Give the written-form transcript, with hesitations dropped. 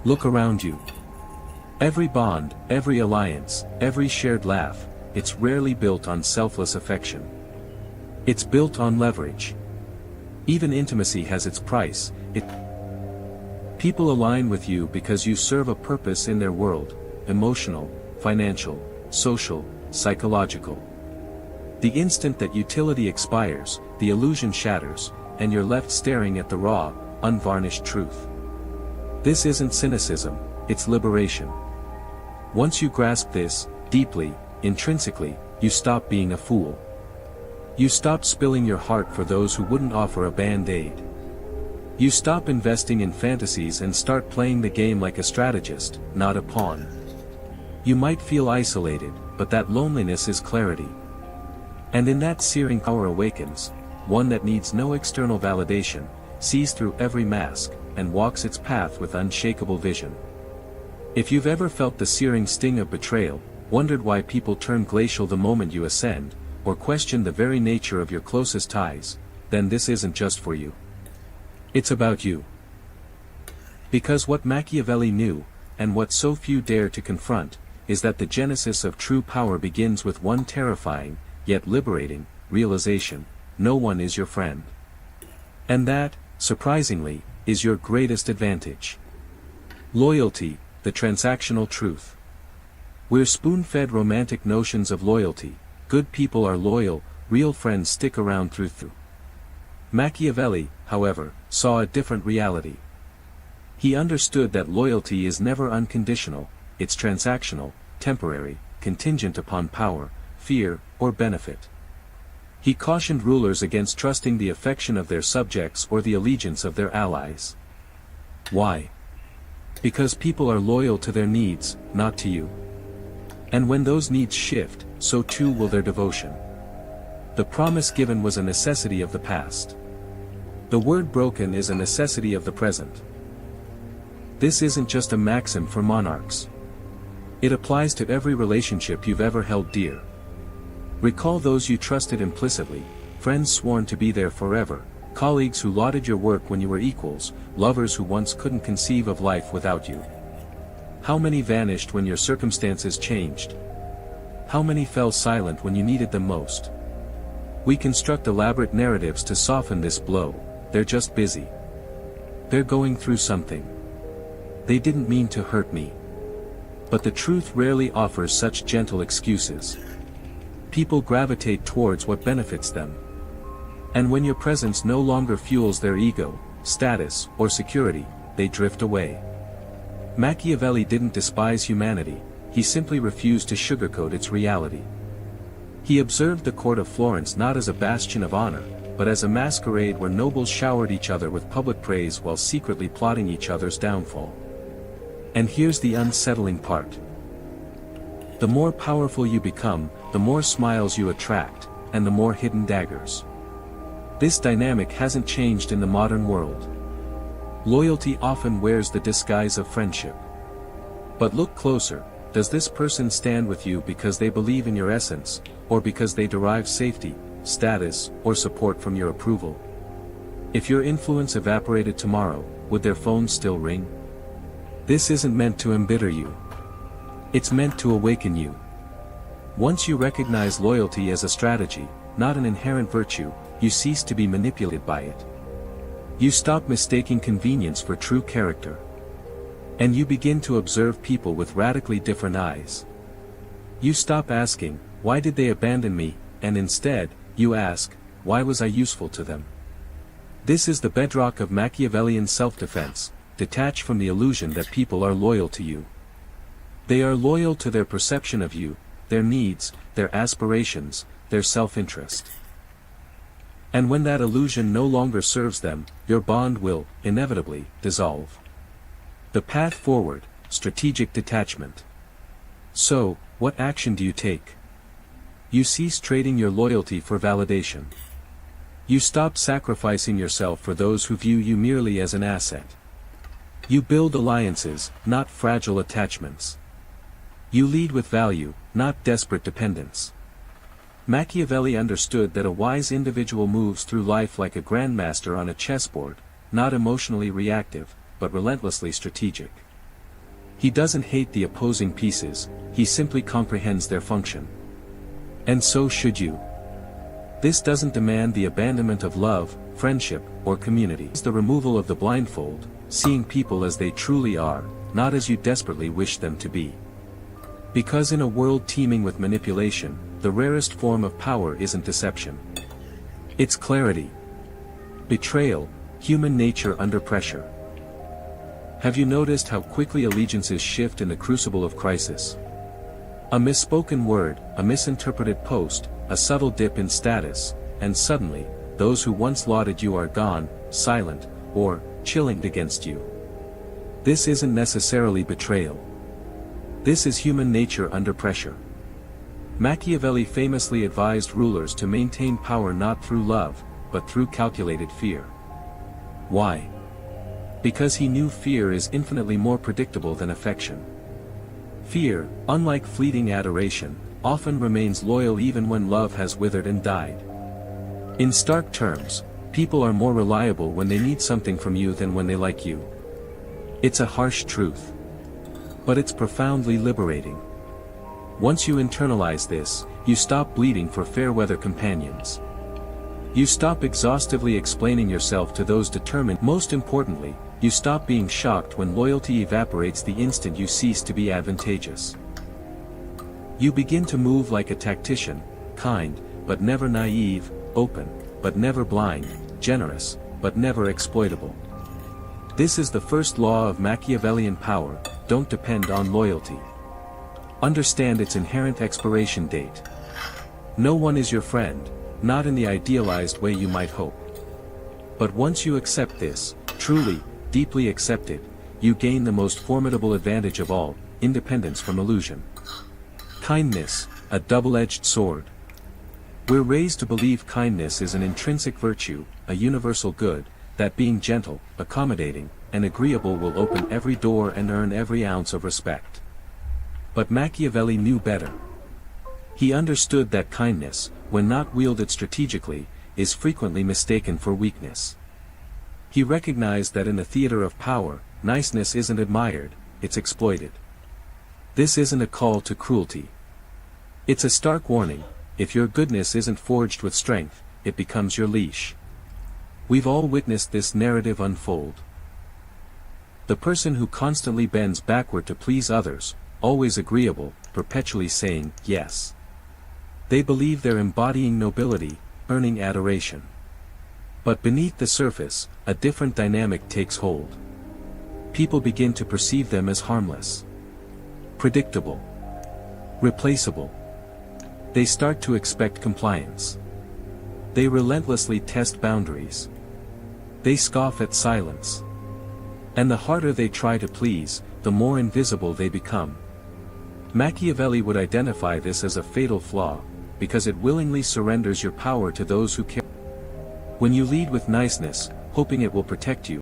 Look around you. Every bond, every alliance, every shared laugh, it's rarely built on selfless affection. It's built on leverage. Even intimacy has its price. People align with you because you serve a purpose in their world, emotional, financial, social, psychological. The instant that utility expires, the illusion shatters, and you're left staring at the raw, unvarnished truth. This isn't cynicism, it's liberation. Once you grasp this, deeply, intrinsically, you stop being a fool. You stop spilling your heart for those who wouldn't offer a band-aid. You stop investing in fantasies and start playing the game like a strategist, not a pawn. You might feel isolated, but that loneliness is clarity. And in that searing power awakens, one that needs no external validation, sees through every mask, and walks its path with unshakable vision. If you've ever felt the searing sting of betrayal, wondered why people turn glacial the moment you ascend, or question the very nature of your closest ties, then this isn't just for you. It's about you. Because what Machiavelli knew, and what so few dare to confront, is that the genesis of true power begins with one terrifying, yet liberating, realization: no one is your friend. And that, surprisingly, is your greatest advantage. Loyalty, the transactional truth. We're spoon-fed romantic notions of loyalty. Good people are loyal, real friends stick around through. Machiavelli, however, saw a different reality. He understood that loyalty is never unconditional, it's transactional, temporary, contingent upon power, fear, or benefit. He cautioned rulers against trusting the affection of their subjects or the allegiance of their allies. Why? Because people are loyal to their needs, not to you. And when those needs shift, so too will their devotion. The promise given was a necessity of the past. The word broken is a necessity of the present. This isn't just a maxim for monarchs. It applies to every relationship you've ever held dear. Recall those you trusted implicitly, friends sworn to be there forever, colleagues who lauded your work when you were equals, lovers who once couldn't conceive of life without you. How many vanished when your circumstances changed? How many fell silent when you needed them most? We construct elaborate narratives to soften this blow. They're just busy. They're going through something. They didn't mean to hurt me. But the truth rarely offers such gentle excuses. People gravitate towards what benefits them. And when your presence no longer fuels their ego, status, or security, they drift away. Machiavelli didn't despise humanity, he simply refused to sugarcoat its reality. He observed the court of Florence not as a bastion of honor, but as a masquerade where nobles showered each other with public praise while secretly plotting each other's downfall. And here's the unsettling part. The more powerful you become, the more smiles you attract, and the more hidden daggers. This dynamic hasn't changed in the modern world. Loyalty often wears the disguise of friendship. But look closer, does this person stand with you because they believe in your essence, or because they derive safety, status, or support from your approval? If your influence evaporated tomorrow, would their phone still ring? This isn't meant to embitter you. It's meant to awaken you. Once you recognize loyalty as a strategy, not an inherent virtue, you cease to be manipulated by it. You stop mistaking convenience for true character. And you begin to observe people with radically different eyes. You stop asking, why did they abandon me, and instead, you ask, why was I useful to them? This is the bedrock of Machiavellian self-defense, detached from the illusion that people are loyal to you. They are loyal to their perception of you, their needs, their aspirations, their self-interest. And when that illusion no longer serves them, your bond will, inevitably, dissolve. The path forward, strategic detachment. So, what action do you take? You cease trading your loyalty for validation. You stop sacrificing yourself for those who view you merely as an asset. You build alliances, not fragile attachments. You lead with value, not desperate dependence. Machiavelli understood that a wise individual moves through life like a grandmaster on a chessboard, not emotionally reactive, but relentlessly strategic. He doesn't hate the opposing pieces, he simply comprehends their function. And so should you. This doesn't demand the abandonment of love, friendship, or community. It's the removal of the blindfold, seeing people as they truly are, not as you desperately wish them to be. Because in a world teeming with manipulation, the rarest form of power isn't deception. It's clarity. Betrayal, human nature under pressure. Have you noticed how quickly allegiances shift in the crucible of crisis? A misspoken word, a misinterpreted post, a subtle dip in status, and suddenly, those who once lauded you are gone, silent, or chilling against you. This isn't necessarily betrayal. This is human nature under pressure. Machiavelli famously advised rulers to maintain power not through love, but through calculated fear. Why? Because he knew fear is infinitely more predictable than affection. Fear, unlike fleeting adoration, often remains loyal even when love has withered and died. In stark terms, people are more reliable when they need something from you than when they like you. It's a harsh truth. But it's profoundly liberating. Once you internalize this, you stop bleeding for fair-weather companions. You stop exhaustively explaining yourself to those determined. Most importantly, you stop being shocked when loyalty evaporates the instant you cease to be advantageous. You begin to move like a tactician, kind, but never naive, open, but never blind, generous, but never exploitable. This is the first law of Machiavellian power: don't depend on loyalty. Understand its inherent expiration date. No one is your friend, not in the idealized way you might hope. But once you accept this, truly, deeply accept it, you gain the most formidable advantage of all: independence from illusion. Kindness, a double-edged sword. We're raised to believe kindness is an intrinsic virtue, a universal good, that being gentle, accommodating, and agreeable will open every door and earn every ounce of respect. But Machiavelli knew better. He understood that kindness, when not wielded strategically, is frequently mistaken for weakness. He recognized that in the theater of power, niceness isn't admired, it's exploited. This isn't a call to cruelty. It's a stark warning: if your goodness isn't forged with strength, it becomes your leash. We've all witnessed this narrative unfold. The person who constantly bends backward to please others, always agreeable, perpetually saying yes. They believe they're embodying nobility, earning adoration. But beneath the surface, a different dynamic takes hold. People begin to perceive them as harmless, predictable, replaceable. They start to expect compliance. They relentlessly test boundaries. They scoff at silence. And the harder they try to please, the more invisible they become. Machiavelli would identify this as a fatal flaw, because it willingly surrenders your power to those who care. When you lead with niceness, hoping it will protect you,